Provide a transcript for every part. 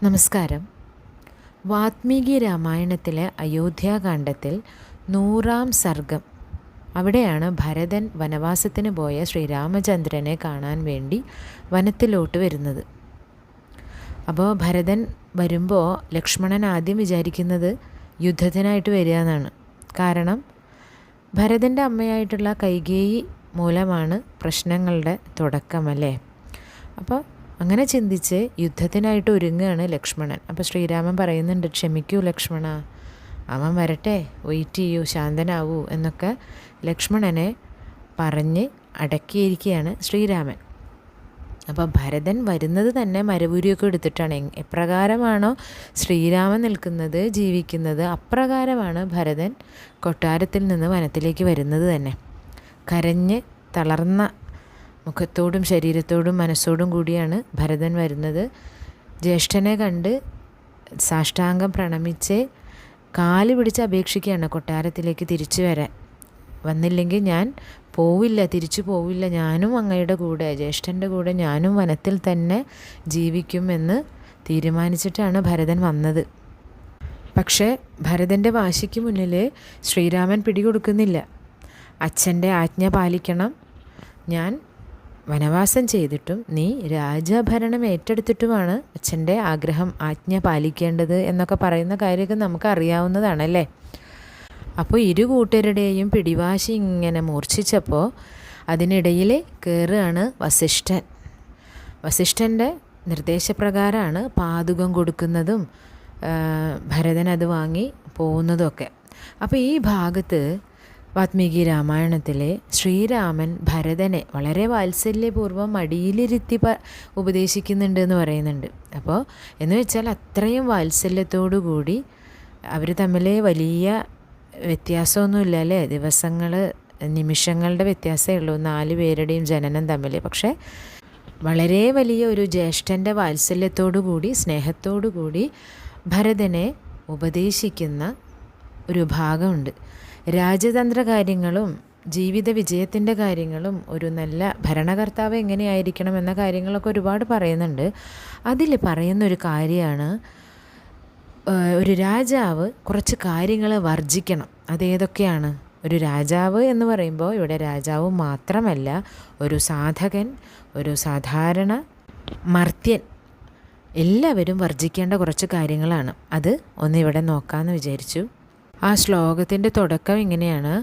നമസ്കാരം. വാത്മീകി രാമായണത്തിലെ അയോധ്യാകാണ്ഡത്തിൽ 100-ാം സർഗം, അവിടെയാണ് ഭരതൻ വനവാസത്തിന് പോയ ശ്രീരാമചന്ദ്രനെ കാണാൻ വേണ്ടി വനത്തിലോട്ട് വരുന്നത്. അപ്പോൾ ഭരതൻ വരുമ്പോൾ ലക്ഷ്മണൻ ആദ്യം വിചാരിക്കുന്നത് യുദ്ധത്തിനായിട്ട് വരിക എന്നാണ്. കാരണം ഭരതൻ്റെ അമ്മയായിട്ടുള്ള കൈകേയി മൂലമാണ് പ്രശ്നങ്ങളുടെ തുടക്കമല്ലേ. അപ്പോൾ അങ്ങനെ ചിന്തിച്ച് യുദ്ധത്തിനായിട്ട് ഒരുങ്ങുകയാണ് ലക്ഷ്മണൻ. അപ്പോൾ ശ്രീരാമൻ പറയുന്നുണ്ട്, ക്ഷമിക്കൂ ലക്ഷ്മണ, അവൻ വരട്ടെ, വെയിറ്റ് ചെയ്യൂ, ശാന്തനാവൂ എന്നൊക്കെ ലക്ഷ്മണനെ പറഞ്ഞ് അടക്കിയിരിക്കുകയാണ് ശ്രീരാമൻ. അപ്പോൾ ഭരതൻ വരുന്നത് തന്നെ മരവുരിയൊക്കെ എടുത്തിട്ടാണ്. എപ്രകാരമാണോ ശ്രീരാമൻ നിൽക്കുന്നത്, ജീവിക്കുന്നത്, അപ്രകാരമാണ് ഭരതൻ കൊട്ടാരത്തിൽ നിന്ന് വനത്തിലേക്ക് വരുന്നത് തന്നെ. കരഞ്ഞ് തളർന്ന മുഖത്തോടും ശരീരത്തോടും മനസ്സോടും കൂടിയാണ് ഭരതൻ വരുന്നത്. ജ്യേഷ്ഠനെ കണ്ട് സാഷ്ടാംഗം പ്രണമിച്ച് കാല് പിടിച്ച് അപേക്ഷിക്കുകയാണ് കൊട്ടാരത്തിലേക്ക് തിരിച്ചു വരാൻ. വന്നില്ലെങ്കിൽ ഞാൻ പോവില്ല, തിരിച്ചു പോവില്ല, ഞാനും അങ്ങയുടെ കൂടെ, ജ്യേഷ്ഠൻ്റെ കൂടെ ഞാനും വനത്തിൽ തന്നെ ജീവിക്കുമെന്ന് തീരുമാനിച്ചിട്ടാണ് ഭരതൻ വന്നത്. പക്ഷേ ഭരതൻ്റെ വാശിക്ക് മുന്നിൽ ശ്രീരാമൻ പിടികൊടുക്കുന്നില്ല. അച്ഛൻ്റെ ആജ്ഞ പാലിക്കണം, ഞാൻ വനവാസം ചെയ്തിട്ടും നീ രാജഭരണം ഏറ്റെടുത്തിട്ടുമാണ് അച്ഛൻ്റെ ആഗ്രഹം, ആജ്ഞ പാലിക്കേണ്ടത് എന്നൊക്കെ പറയുന്ന കാര്യമൊക്കെ നമുക്ക് അറിയാവുന്നതാണല്ലേ. അപ്പോൾ ഇരു കൂട്ടരുടെയും പിടിവാശി ഇങ്ങനെ മൂർച്ഛിച്ചപ്പോൾ അതിനിടയിൽ കയറുകയാണ് വസിഷ്ഠൻ. വസിഷ്ഠൻ്റെ നിർദ്ദേശപ്രകാരമാണ് പാദുകം കൊടുക്കുന്നതും ഭരതൻ അത് വാങ്ങി പോകുന്നതൊക്കെ. അപ്പോൾ ഈ ഭാഗത്ത് വാത്മീകി രാമായണത്തിലെ ശ്രീരാമൻ ഭരതനെ വളരെ വാത്സല്യപൂർവ്വം മടിയിലിരുത്തി ഉപദേശിക്കുന്നുണ്ട് എന്ന് പറയുന്നുണ്ട്. അപ്പോൾ എന്ന് വെച്ചാൽ അത്രയും വാത്സല്യത്തോടു കൂടി അവർ തമ്മിൽ വലിയ വ്യത്യാസമൊന്നുമില്ല അല്ലേ. ദിവസങ്ങൾ, നിമിഷങ്ങളുടെ വ്യത്യാസമേ ഉള്ളൂ 4 പേരുടെയും ജനനം തമ്മിൽ. പക്ഷേ വളരെ വലിയ ഒരു ജ്യേഷ്ഠൻ്റെ വാത്സല്യത്തോടു കൂടി, സ്നേഹത്തോടു കൂടി ഭരതനെ ഉപദേശിക്കുന്ന ഒരു ഭാഗമുണ്ട്. രാജതന്ത്ര കാര്യങ്ങളും ജീവിത വിജയത്തിൻ്റെ കാര്യങ്ങളും ഒരു നല്ല ഭരണകർത്താവ് എങ്ങനെയായിരിക്കണം എന്ന കാര്യങ്ങളൊക്കെ ഒരുപാട് പറയുന്നുണ്ട്. അതിൽ പറയുന്നൊരു കാര്യമാണ്, ഒരു രാജാവ് കുറച്ച് കാര്യങ്ങൾ വർജിക്കണം. അതേതൊക്കെയാണ്? ഒരു രാജാവ് എന്ന് പറയുമ്പോൾ ഇവിടെ രാജാവ് മാത്രമല്ല, ഒരു സാധകൻ, ഒരു സാധാരണ മർത്യൻ, എല്ലാവരും വർജിക്കേണ്ട കുറച്ച് കാര്യങ്ങളാണ്. അത് ഒന്നിവിടെ നോക്കാമെന്ന് വിചാരിച്ചു. ആ ശ്ലോകത്തിൻ്റെ തുടക്കം ഇങ്ങനെയാണ്: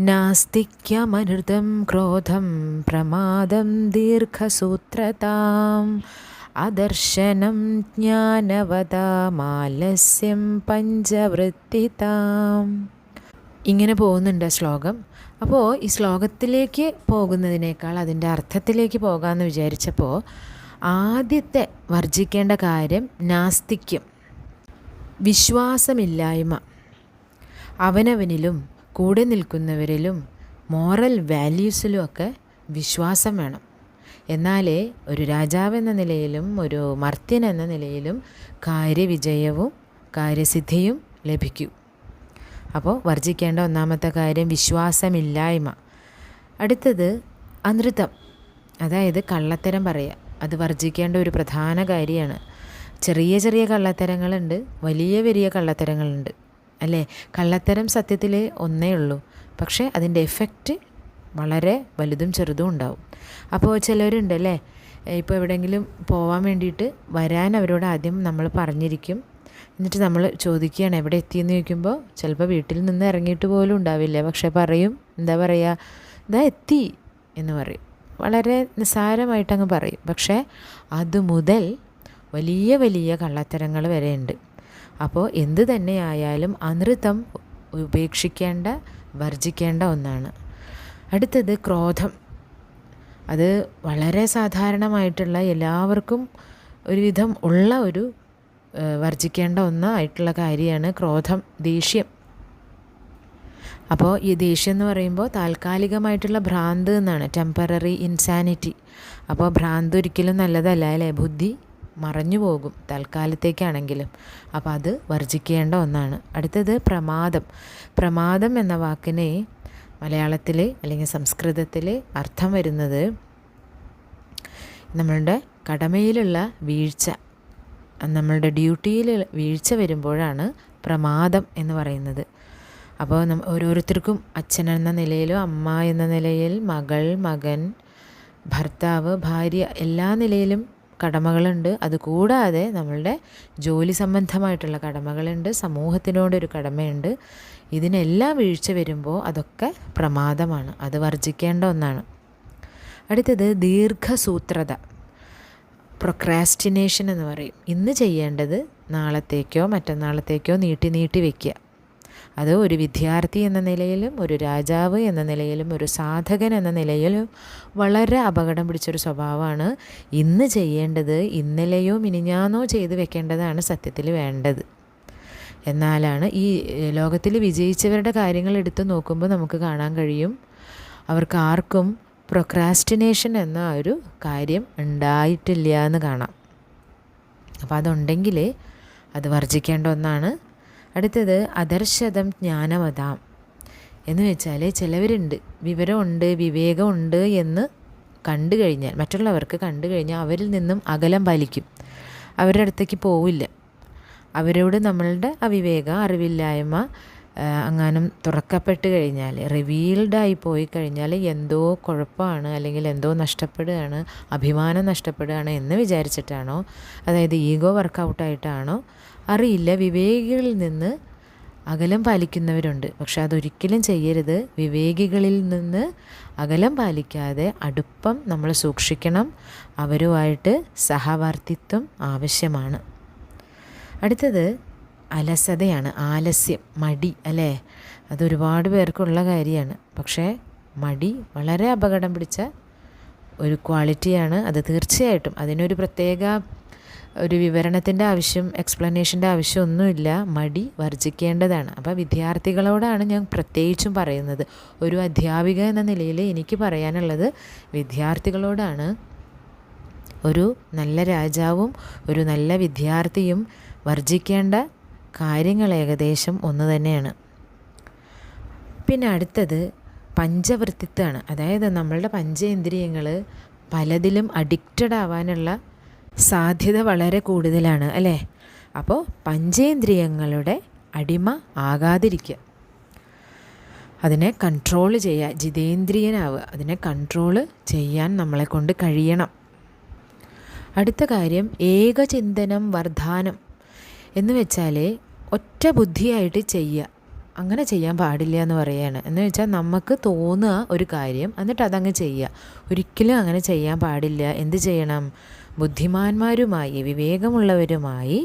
നാസ്തിക്യമനൃതം ക്രോധം പ്രമാദം ദീർഘസൂത്രതാം അദർശനം ജ്ഞാനവതാമാലസ്യം പഞ്ചവൃത്തിതാം. ഇങ്ങനെ പോകുന്നുണ്ട് ശ്ലോകം. അപ്പോൾ ഈ ശ്ലോകത്തിലേക്ക് പോകുന്നതിനേക്കാൾ അതിൻ്റെ അർത്ഥത്തിലേക്ക് പോകാമെന്ന് വിചാരിച്ചപ്പോൾ ആദ്യത്തെ വർജിക്കേണ്ട കാര്യം നാസ്തിക്യം, വിശ്വാസമില്ലായ്മ. അവനവനിലും കൂടെ നിൽക്കുന്നവരിലും മോറൽ വാല്യൂസിലുമൊക്കെ വിശ്വാസം വേണം. എന്നാലേ ഒരു രാജാവ് എന്ന നിലയിലും ഒരു മർത്യൻ എന്ന നിലയിലും കാര്യവിജയവും കാര്യസിദ്ധിയും ലഭിക്കൂ. അപ്പോൾ വർജിക്കേണ്ട ഒന്നാമത്തെ കാര്യം വിശ്വാസമില്ലായ്മ. അടുത്തത് അനൃതം, അതായത് കള്ളത്തരം പറയുക. അത് വർജിക്കേണ്ട ഒരു പ്രധാന കാര്യമാണ്. ചെറിയ ചെറിയ കള്ളത്തരങ്ങളുണ്ട്, വലിയ വലിയ കള്ളത്തരങ്ങളുണ്ട് അല്ലേ. കള്ളത്തരം സത്യത്തിൽ ഒന്നേ ഉള്ളൂ, പക്ഷേ അതിൻ്റെ എഫക്റ്റ് വളരെ വലുതും ചെറുതും ഉണ്ടാവും. അപ്പോൾ ചിലരുണ്ടല്ലേ, ഇപ്പോൾ എവിടെയെങ്കിലും പോകാൻ വേണ്ടിയിട്ട് വരാൻ അവരോട് ആദ്യം നമ്മൾ പറഞ്ഞിരിക്കും. എന്നിട്ട് നമ്മൾ ചോദിക്കുകയാണ് എവിടെ എത്തിയെന്ന് ചോദിക്കുമ്പോൾ ചിലപ്പോൾ വീട്ടിൽ നിന്ന് ഇറങ്ങിയിട്ട് പോലും ഉണ്ടാവില്ല, പക്ഷേ പറയും, എന്താ പറയുക, ഇതാ എത്തി എന്ന് പറയും. വളരെ നിസ്സാരമായിട്ടങ്ങ് പറയും. പക്ഷേ അതുമുതൽ വലിയ വലിയ കള്ളത്തരങ്ങൾ വരെയുണ്ട്. അപ്പോൾ എന്ത് തന്നെയായാലും അനൃതം ഉപേക്ഷിക്കേണ്ട, വർജിക്കേണ്ട ഒന്നാണ്. അടുത്തത് ക്രോധം. അത് വളരെ സാധാരണമായിട്ടുള്ള എല്ലാവർക്കും ഒരുവിധം ഉള്ള ഒരു വർജിക്കേണ്ട ഒന്നായിട്ടുള്ള കാര്യമാണ് ക്രോധം, ദേഷ്യം. അപ്പോൾ ഈ ദേഷ്യം എന്ന് പറയുമ്പോൾ താൽക്കാലികമായിട്ടുള്ള ഭ്രാന്ത് എന്നാണ്, ടെമ്പററി ഇൻസാനിറ്റി. അപ്പോൾ ഭ്രാന്ത് ഒരിക്കലും നല്ലതല്ല അല്ലേ. ബുദ്ധി മറഞ്ഞു പോകും തൽക്കാലത്തേക്കാണെങ്കിലും. അപ്പോൾ അത് വർജിക്കേണ്ട ഒന്നാണ്. അടുത്തത് പ്രമാദം. പ്രമാദം എന്ന വാക്കിന് മലയാളത്തിൽ അല്ലെങ്കിൽ സംസ്കൃതത്തിൽ അർത്ഥം വരുന്നത് നമ്മളുടെ കടമയിലുള്ള വീഴ്ച, നമ്മളുടെ ഡ്യൂട്ടിയിൽ വീഴ്ച വരുമ്പോഴാണ് പ്രമാദം എന്ന് പറയുന്നത്. അപ്പോൾ ഓരോരുത്തർക്കും അച്ഛൻ എന്ന നിലയിലും അമ്മ എന്ന നിലയിൽ, മകൾ, മകൻ, ഭർത്താവ്, ഭാര്യ എല്ലാ നിലയിലും കടമകളുണ്ട്. അതുകൂടാതെ നമ്മളുടെ ജോലി സംബന്ധമായിട്ടുള്ള കടമകളുണ്ട്, സമൂഹത്തിനോടൊരു കടമയുണ്ട്. ഇതിനെല്ലാം വീഴ്ച വരുമ്പോൾ അതൊക്കെ പ്രമാദമാണ്, അത് വർജിക്കേണ്ട ഒന്നാണ്. അടുത്തത് ദീർഘസൂത്രത, പ്രൊക്രാസ്റ്റിനേഷൻ എന്ന് പറയും. ഇന്ന് ചെയ്യേണ്ടത് നാളത്തേക്കോ മറ്റന്നാളത്തേക്കോ നീട്ടി വയ്ക്കുക. അത് ഒരു വിദ്യാർത്ഥി എന്ന നിലയിലും ഒരു രാജാവ് എന്ന നിലയിലും ഒരു സാധകൻ എന്ന നിലയിലും വളരെ അപകടം പിടിച്ചൊരു സ്വഭാവമാണ്. ഇന്ന് ചെയ്യേണ്ടത് ഇന്നലെയോ മിനിഞ്ഞാന്നോ ചെയ്ത് വെക്കേണ്ടതാണ് സത്യത്തിൽ വേണ്ടത്. എന്നാലാണ് ഈ ലോകത്തിൽ വിജയിച്ചവരുടെ കാര്യങ്ങൾ എടുത്ത് നോക്കുമ്പോൾ നമുക്ക് കാണാൻ കഴിയും, അവർക്ക് ആർക്കും പ്രൊക്രാസ്റ്റിനേഷൻ എന്ന ഒരു കാര്യം ഉണ്ടായിട്ടില്ല എന്ന് കാണാം. അപ്പോൾ അതുണ്ടെങ്കിൽ അത് വർജിക്കേണ്ട ഒന്നാണ്. അടുത്തത് അദർശതം ജ്ഞാനവതാം എന്ന് വെച്ചാൽ ചിലവരുണ്ട്, വിവരമുണ്ട്, വിവേകമുണ്ട് എന്ന് കണ്ടു കഴിഞ്ഞാൽ, മറ്റുള്ളവർക്ക് കണ്ടു കഴിഞ്ഞാൽ അവരിൽ നിന്നും അകലം പാലിക്കും, അവരുടെ അടുത്തേക്ക് പോവില്ല. അവരോട് നമ്മളുടെ അവിവേകം, അറിവില്ലായ്മ അങ്ങാനും തുറക്കപ്പെട്ട് കഴിഞ്ഞാൽ, റിവീൽഡായി പോയി കഴിഞ്ഞാൽ എന്തോ കുഴപ്പമാണ്, അല്ലെങ്കിൽ എന്തോ നഷ്ടപ്പെടുകയാണ്, അഭിമാനം നഷ്ടപ്പെടുകയാണ് എന്ന് വിചാരിച്ചിട്ടാണോ, അതായത് ഈഗോ വർക്കൗട്ടായിട്ടാണോ അറിയില്ല, വിവേകികളിൽ നിന്ന് അകലം പാലിക്കുന്നവരുണ്ട്. പക്ഷെ അതൊരിക്കലും ചെയ്യരുത്. വിവേകികളിൽ നിന്ന് അകലം പാലിക്കാതെ അടുപ്പം നമ്മൾ സൂക്ഷിക്കണം. അവരുമായിട്ട് സഹവർത്തിത്വം ആവശ്യമാണ്. അടുത്തത് അലസതയാണ്, ആലസ്യം, മടി, അല്ലേ? അതൊരുപാട് പേർക്കുള്ള കാര്യമാണ്. പക്ഷേ മടി വളരെ അപകടം പിടിച്ച ഒരു ക്വാളിറ്റിയാണ്. അത് തീർച്ചയായിട്ടും അതിനൊരു പ്രത്യേക ഒരു വിവരണത്തിൻ്റെ ആവശ്യം, എക്സ്പ്ലനേഷൻ്റെ ആവശ്യമൊന്നുമില്ല. മടി വർജിക്കേണ്ടതാണ്. അപ്പോൾ വിദ്യാർത്ഥികളോടാണ് ഞാൻ പ്രത്യേകിച്ചും പറയുന്നത്. ഒരു അധ്യാപിക എന്ന നിലയിൽ എനിക്ക് പറയാനുള്ളത് വിദ്യാർത്ഥികളോടാണ്. ഒരു നല്ല രാജാവും ഒരു നല്ല വിദ്യാർത്ഥിയും വർജിക്കേണ്ട കാര്യങ്ങൾ ഏകദേശം ഒന്ന് തന്നെയാണ്. പിന്നെ അടുത്തത് പഞ്ചവൃത്തിത്വമാണ്. അതായത് നമ്മളുടെ പഞ്ചേന്ദ്രിയങ്ങൾ പലതിലും അഡിക്റ്റഡ് ആവാനുള്ള സാധ്യത വളരെ കൂടുതലാണ്, അല്ലേ? അപ്പോൾ പഞ്ചേന്ദ്രിയങ്ങളുടെ അടിമ ആകാതിരിക്കുക, അതിനെ കൺട്രോൾ ചെയ്യുക, ജിതേന്ദ്രിയനാവുക, അതിനെ കൺട്രോൾ ചെയ്യാൻ നമ്മളെ കൊണ്ട് കഴിയണം. അടുത്ത കാര്യം ഏകചിന്തനം വർദ്ധാനം എന്ന് വെച്ചാൽ ഒറ്റ ബുദ്ധിയായിട്ട് ചെയ്യുക. അങ്ങനെ ചെയ്യാൻ പാടില്ല എന്ന് പറയുകയാണ്. എന്ന് വെച്ചാൽ നമുക്ക് തോന്നുക ഒരു കാര്യം എന്നിട്ട് അതങ്ങ് ചെയ്യുക. ഒരിക്കലും അങ്ങനെ ചെയ്യാൻ പാടില്ല. എന്ത് ചെയ്യണം? ബുദ്ധിമാന്മാരുമായി, വിവേകമുള്ളവരുമായി,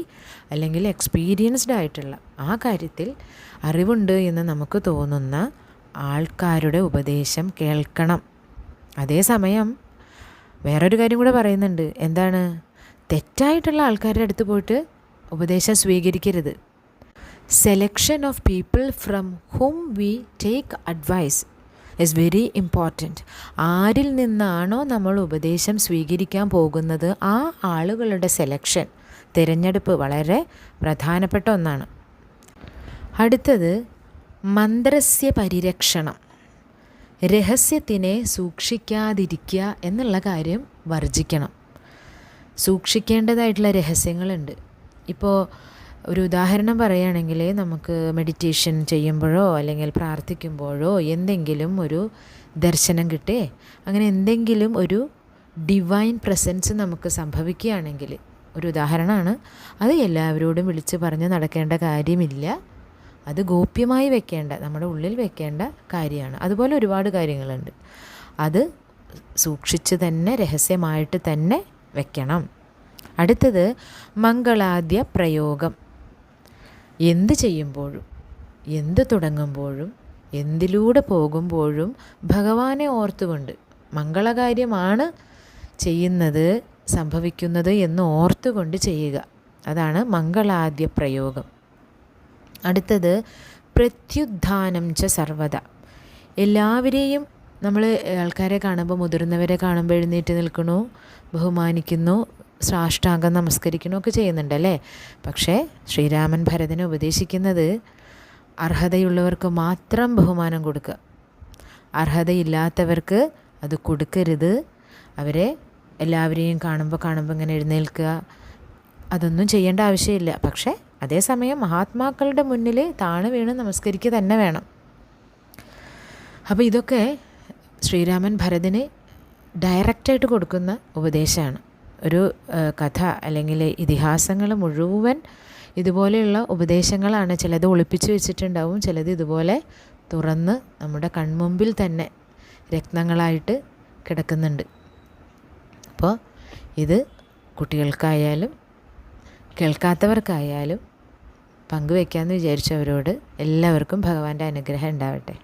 അല്ലെങ്കിൽ എക്സ്പീരിയൻസ്ഡ് ആയിട്ടുള്ള, ആ കാര്യത്തിൽ അറിവുണ്ട് എന്ന് നമുക്ക് തോന്നുന്ന ആൾക്കാരുടെ ഉപദേശം കേൾക്കണം. അതേസമയം വേറൊരു കാര്യം കൂടെ പറയുന്നുണ്ട്. എന്താണ്? തെറ്റായിട്ടുള്ള ആൾക്കാരുടെ അടുത്ത് പോയിട്ട് ഉപദേശം സ്വീകരിക്കരുത്. Selection of people from whom we take advice is very important. ആരിൽ നിന്നാണോ നമ്മൾ ഉപദേശം സ്വീകരിക്കാൻ പോകുന്നത് ആ ആളുകളുടെ സെലക്ഷൻ, തിരഞ്ഞെടുപ്പ് വളരെ പ്രധാനപ്പെട്ട ഒന്നാണ്. അടുത്തത് മന്ത്രസ്യ പരിരക്ഷണം, രഹസ്യത്തിനെ സൂക്ഷിക്കാതിരിക്കുക എന്നുള്ള കാര്യം വർജിക്കണം. സൂക്ഷിക്കേണ്ടതായിട്ടുള്ള രഹസ്യങ്ങളുണ്ട്. ഇപ്പോൾ ഒരു ഉദാഹരണം പറയുകയാണെങ്കിൽ, നമുക്ക് മെഡിറ്റേഷൻ ചെയ്യുമ്പോഴോ അല്ലെങ്കിൽ പ്രാർത്ഥിക്കുമ്പോഴോ എന്തെങ്കിലും ഒരു ദർശനം കിട്ടേ, അങ്ങനെ എന്തെങ്കിലും ഒരു ഡിവൈൻ പ്രസൻസ് നമുക്ക് സംഭവിക്കുകയാണെങ്കിൽ, ഒരു ഉദാഹരണമാണ്, അത് എല്ലാവരോടും വിളിച്ച് പറഞ്ഞ് നടക്കേണ്ട കാര്യമില്ല. അത് ഗോപ്യമായി വെക്കേണ്ട, നമ്മുടെ ഉള്ളിൽ വെക്കേണ്ട കാര്യമാണ്. അതുപോലെ ഒരുപാട് കാര്യങ്ങളുണ്ട്. അത് സൂക്ഷിച്ച് തന്നെ, രഹസ്യമായിട്ട് തന്നെ വെക്കണം. അടുത്തത് മംഗളാദ്യ പ്രയോഗം. എന്ത് ചെയ്യുമ്പോഴും, എന്ത് തുടങ്ങുമ്പോഴും, എന്തിലൂടെ പോകുമ്പോഴും ഭഗവാനെ ഓർത്തുകൊണ്ട്, മംഗളകാര്യമാണ് ചെയ്യുന്നത്, സംഭവിക്കുന്നത് എന്ന് ഓർത്തുകൊണ്ട് ചെയ്യുക. അതാണ് മംഗളാദ്യ പ്രയോഗം. അടുത്തത് പ്രത്യുത്ഥാനം ച സർവദ. എല്ലാവരെയും നമ്മൾ ആൾക്കാരെ കാണുമ്പോൾ, മുതിർന്നവരെ കാണുമ്പോൾ എഴുന്നേറ്റ് നിൽക്കണു, ബഹുമാനിക്കുന്നു, സാഷ്ടാംഗം നമസ്കരിക്കണോ ഒക്കെ ചെയ്യുന്നുണ്ടല്ലേ. പക്ഷേ ശ്രീരാമൻ ഭരതനെ ഉപദേശിക്കുന്നത് അർഹതയുള്ളവർക്ക് മാത്രം ബഹുമാനം കൊടുക്കുക, അർഹതയില്ലാത്തവർക്ക് അത് കൊടുക്കരുത്. അവരെ എല്ലാവരെയും കാണുമ്പോൾ ഇങ്ങനെ എഴുന്നേൽക്കുക, അതൊന്നും ചെയ്യേണ്ട ആവശ്യമില്ല. പക്ഷേ അതേസമയം മഹാത്മാക്കളുടെ മുന്നിൽ താണു വീണ് നമസ്കരിക്കുക തന്നെ വേണം. അപ്പോൾ ഇതൊക്കെ ശ്രീരാമൻ ഭരതന് ഡയറക്റ്റായിട്ട് കൊടുക്കുന്ന ഉപദേശമാണ്. ഒരു കഥ അല്ലെങ്കിൽ ഇതിഹാസങ്ങൾ മുഴുവൻ ഇതുപോലെയുള്ള ഉപദേശങ്ങളാണ്. ചിലത് ഒളിപ്പിച്ച് വെച്ചിട്ടുണ്ടാവും, ചിലത് ഇതുപോലെ തുറന്ന് നമ്മുടെ കൺമുമ്പിൽ തന്നെ രത്നങ്ങളായിട്ട് കിടക്കുന്നുണ്ട്. അപ്പോൾ ഇത് കുട്ടികൾക്കായാലും കേൾക്കാത്തവർക്കായാലും പങ്കുവെക്കാമെന്ന് വിചാരിച്ചവരോട് എല്ലാവർക്കും ഭഗവാന്റെ അനുഗ്രഹം ഉണ്ടാവട്ടെ.